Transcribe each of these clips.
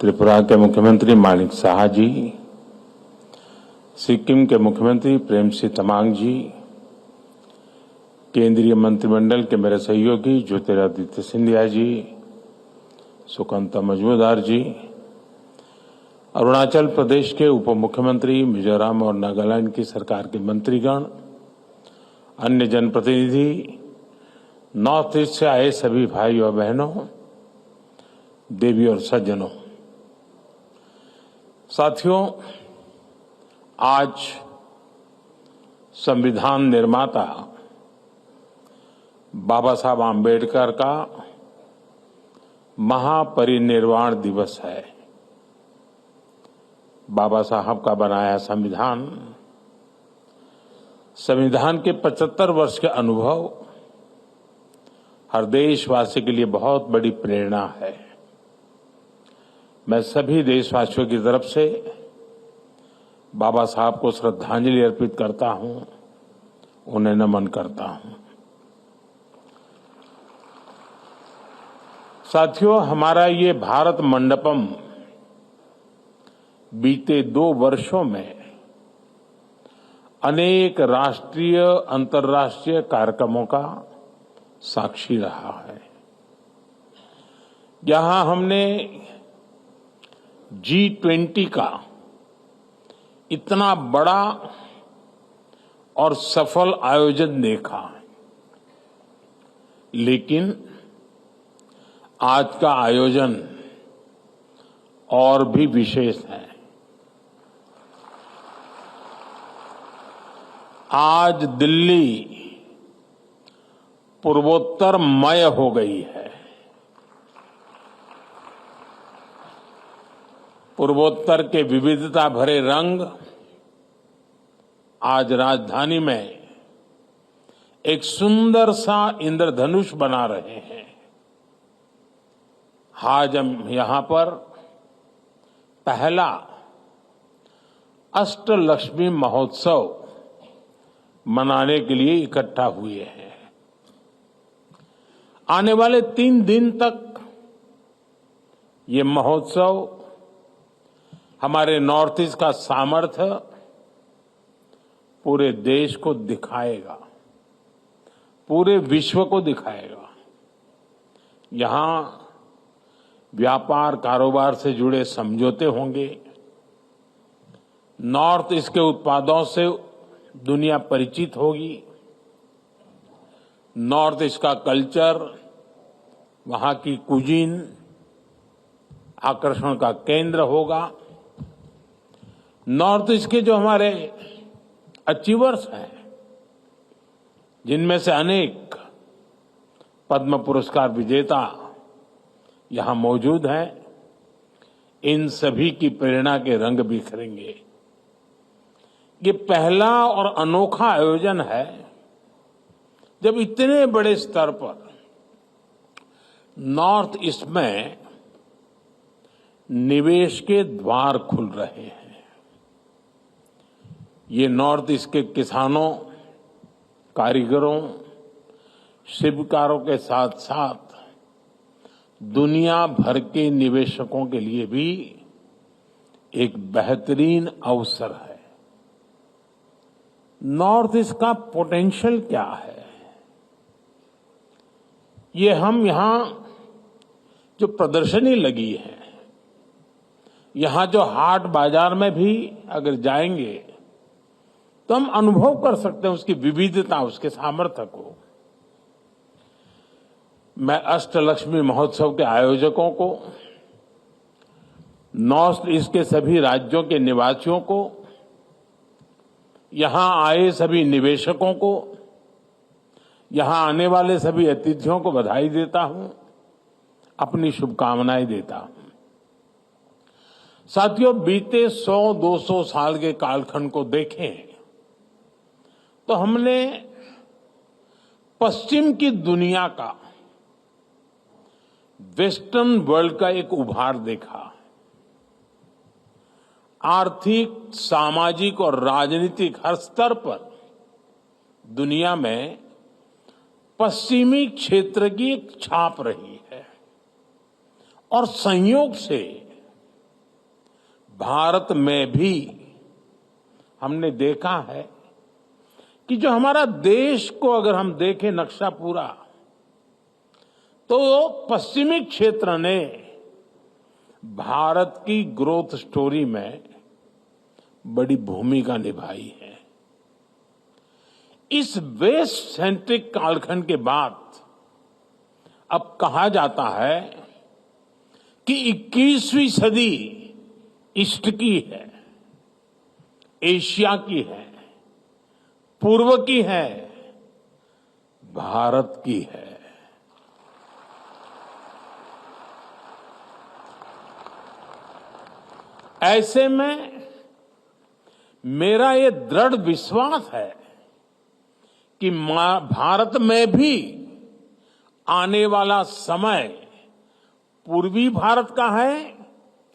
त्रिपुरा के मुख्यमंत्री माणिक साहा जी, सिक्किम के मुख्यमंत्री प्रेमसिंह तमांग जी, केंद्रीय मंत्रिमंडल के मेरे सहयोगी ज्योतिरादित्य सिंधिया जी, सुकांता मजूमदार जी, अरुणाचल प्रदेश के उप मुख्यमंत्री, मिजोरम और नागालैंड की सरकार के मंत्रीगण, अन्य जनप्रतिनिधि, नॉर्थ ईस्ट से आए सभी भाई और बहनों, देवी और सज्जनों, साथियों, आज संविधान निर्माता बाबा साहब आम्बेडकर का महापरिनिर्वाण दिवस है। बाबा साहब का बनाया संविधान के 75 वर्ष के अनुभव हर देशवासी के लिए बहुत बड़ी प्रेरणा है। मैं सभी देशवासियों की तरफ से बाबा साहब को श्रद्धांजलि अर्पित करता हूं, उन्हें नमन करता हूं। साथियों, हमारा ये भारत मंडपम बीते 2 वर्षों में अनेक राष्ट्रीय अंतर्राष्ट्रीय कार्यक्रमों का साक्षी रहा है। यहां हमने G20 का इतना बड़ा और सफल आयोजन देखा, लेकिन आज का आयोजन और भी विशेष है। आज दिल्ली पूर्वोत्तरमय हो गई है। पूर्वोत्तर के विविधता भरे रंग आज राजधानी में एक सुंदर सा इंद्रधनुष बना रहे हैं। आज हम यहां पर पहला अष्टलक्ष्मी महोत्सव मनाने के लिए इकट्ठा हुए हैं। आने वाले 3 दिन तक ये महोत्सव हमारे नॉर्थ ईस्ट का सामर्थ्य पूरे देश को दिखाएगा, पूरे विश्व को दिखाएगा। यहां व्यापार कारोबार से जुड़े समझौते होंगे, नॉर्थ ईस्ट के उत्पादों से दुनिया परिचित होगी, नॉर्थ ईस्ट का कल्चर, वहां की कुजीन आकर्षण का केंद्र होगा। नॉर्थ ईस्ट के जो हमारे अचीवर्स हैं, जिनमें से अनेक पद्म पुरस्कार विजेता यहां मौजूद हैं, इन सभी की प्रेरणा के रंग बिखरेंगे। ये पहला और अनोखा आयोजन है जब इतने बड़े स्तर पर नॉर्थ ईस्ट में निवेश के द्वार खुल रहे हैं। ये नॉर्थ ईस्ट के किसानों, कारीगरों, शिल्पकारों के साथ साथ दुनिया भर के निवेशकों के लिए भी एक बेहतरीन अवसर है। नॉर्थ ईस्ट का पोटेंशियल क्या है, ये हम यहां जो प्रदर्शनी लगी है, यहां जो हाट बाजार में भी अगर जाएंगे तो हम अनुभव कर सकते हैं उसकी विविधता, उसके सामर्थ्य को। मैं अष्टलक्ष्मी महोत्सव के आयोजकों को, नॉर्थ ईस्ट के सभी राज्यों के निवासियों को, यहां आए सभी निवेशकों को, यहां आने वाले सभी अतिथियों को बधाई देता हूं, अपनी शुभकामनाएं देता हूं। साथियों, बीते 100-200 साल के कालखंड को देखें तो हमने पश्चिम की दुनिया का, वेस्टर्न वर्ल्ड का एक उभार देखा। आर्थिक, सामाजिक और राजनीतिक हर स्तर पर दुनिया में पश्चिमी क्षेत्र की एक छाप रही है और संयोग से भारत में भी हमने देखा है कि जो हमारा देश को अगर हम देखें नक्शा पूरा, तो पश्चिमी क्षेत्र ने भारत की ग्रोथ स्टोरी में बड़ी भूमिका निभाई है। इस वेस्ट सेंट्रिक कालखंड के बाद अब कहा जाता है कि 21वीं सदी ईस्ट की है, एशिया की है, पूर्व की है, भारत की है। ऐसे में मेरा ये दृढ़ विश्वास है कि भारत में भी आने वाला समय पूर्वी भारत का है,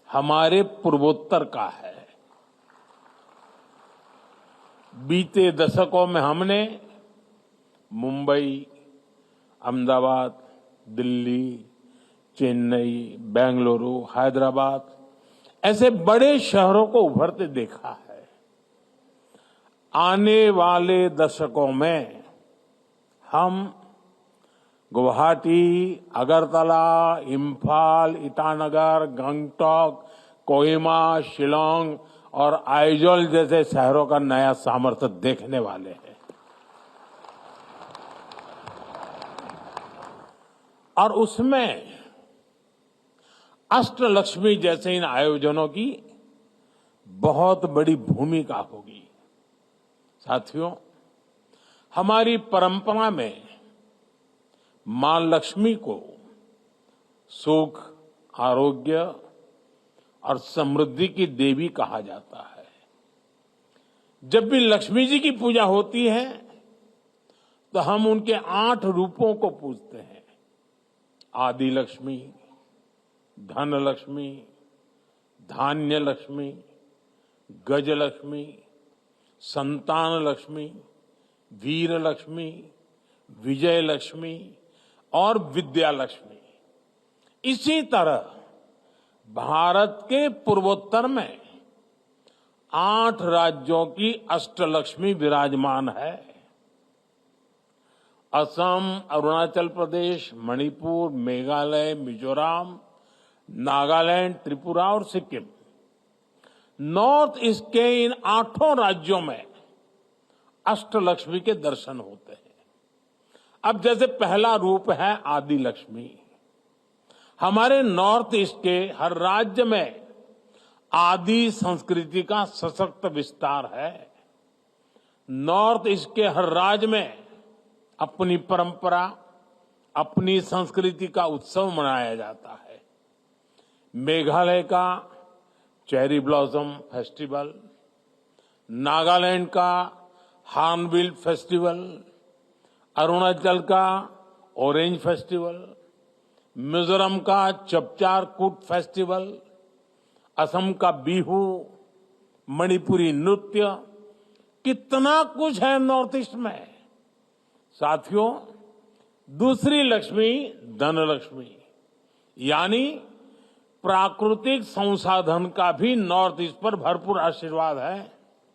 हमारे पूर्वोत्तर का है। बीते दशकों में हमने मुंबई, अहमदाबाद, दिल्ली, चेन्नई, बेंगलुरु, हैदराबाद ऐसे बड़े शहरों को उभरते देखा है। आने वाले दशकों में हम गुवाहाटी, अगरतला, इम्फाल, ईटानगर, गंगटोक, कोहिमा, शिलांग और आइजोल जैसे शहरों का नया सामर्थ्य देखने वाले हैं। और उसमें अष्टलक्ष्मी जैसे इन आयोजनों की बहुत बड़ी भूमिका होगी। साथियों, हमारी परंपरा में मां लक्ष्मी को सुख, आरोग्य और समृद्धि की देवी कहा जाता है। जब भी लक्ष्मी जी की पूजा होती है तो हम उनके 8 रूपों को पूजते हैं। आदि लक्ष्मी, धन लक्ष्मी, धान्य लक्ष्मी, गज लक्ष्मी, संतान लक्ष्मी, वीर लक्ष्मी, विजय लक्ष्मी और विद्या लक्ष्मी। इसी तरह भारत के पूर्वोत्तर में 8 राज्यों की अष्टलक्ष्मी विराजमान है। असम, अरुणाचल प्रदेश, मणिपुर, मेघालय, मिजोरम, नागालैंड, त्रिपुरा और सिक्किम, नॉर्थ ईस्ट के इन 8 राज्यों में अष्टलक्ष्मी के दर्शन होते हैं। अब जैसे पहला रूप है आदि लक्ष्मी। हमारे नॉर्थ ईस्ट के हर राज्य में आदि संस्कृति का सशक्त विस्तार है। नॉर्थ ईस्ट के हर राज्य में अपनी परंपरा, अपनी संस्कृति का उत्सव मनाया जाता है। मेघालय का चेरी ब्लॉसम फेस्टिवल, नागालैंड का हार्नबिल फेस्टिवल, अरुणाचल का ऑरेंज फेस्टिवल, मिजोरम का चपचार कूट फेस्टिवल, असम का बिहू, मणिपुरी नृत्य, कितना कुछ है नॉर्थ ईस्ट में। साथियों, दूसरी लक्ष्मी धन लक्ष्मी, यानी प्राकृतिक संसाधन का भी नॉर्थ ईस्ट पर भरपूर आशीर्वाद है।